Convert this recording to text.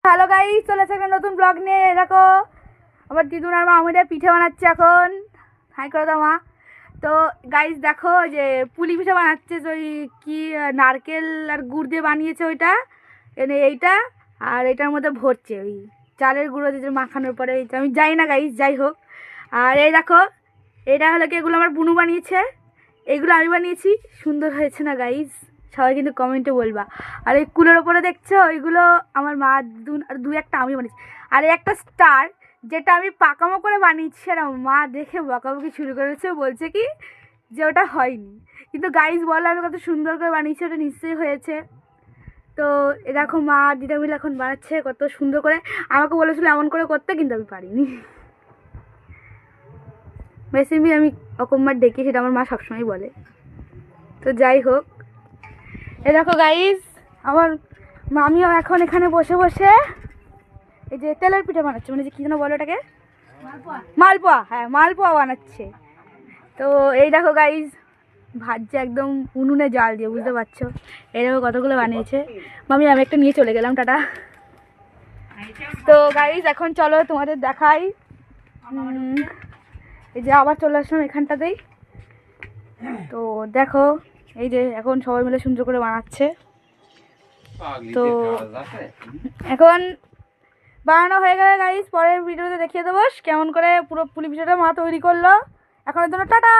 Hello guys, চলে এসে একটা নতুন ব্লগ নিয়ে। দেখো আমার দিদুন আর মামুদের পিঠে বানাচ্ছে এখন। হাই করে দাও মা। তো গাইস দেখো যে পুলি পিঠে বানাচ্ছে, যে ওই কি নারকেল আর গুড় দিয়ে বানিয়েছে ওইটা, এইটা আর এটার মধ্যে ভরছে ওই চালের গুঁড়ো দিয়ে মাখানোর পরে। এইটা আমি যাই না গাইস, যাই হোক। আর এই দেখো এটা হলো কি, এগুলো আমার বুনু বানিয়েছে, এইগুলো আমি বানিয়েছি। সুন্দর হয়েছে না গাইস? সবাই কিন্তু কমেন্টে বলবা। আর এই কুলের ওপরে দেখছো ওইগুলো আমার মা আর দু একটা আমি বানিয়েছি। আর এই একটা স্টার যেটা আমি পাকামো করে বানিয়েছি, আর আমার মা দেখে বকাবকি শুরু করেছে, বলছে কি যে ওটা হয়নি। কিন্তু গাইস বলো আমি কত সুন্দর করে বানিয়েছি, ওটা নিশ্চয়ই হয়েছে। তো এ দেখো মা আর দিদা মিলে এখন বানাচ্ছে কত সুন্দর করে। আমাকে বলেছিল এমন করে করতে, কিন্তু আমি পারিনি। রেসিপি আমি অকম্মার ডেকে, সেটা আমার মা সবসময় বলে। তো যাই হোক, এ দেখো গাইস আমার মামিও এখন এখানে বসে বসে এই যে তেলের পিঠা বানাচ্ছে, মানে যে কী যেন বলো ওটাকে, মালপোয়া। হ্যাঁ, মালপোয়া বানাচ্ছে। তো এই দেখো গাইস ভাজছে একদম উনুনে জাল দিয়ে, বুঝতে পারছো? এই দেখো কতগুলো বানিয়েছে। মামি আমি একটা নিয়ে চলে গেলাম, টাটা। তো গাইস এখন চলো তোমাদের দেখাই। এই যে আবার চলে আসলাম এখানটাতেই। তো দেখো এই যে এখন সবাই মিলে সুন্দর করে বানাচ্ছে। তো এখন বানানো হয়ে গেলে গাইস পরের ভিডিওতে দেখিয়ে দেবো কেমন করে পুরো পুলি পিঠাটা মা তৈরি করলো। এখনের জন্য টাটা।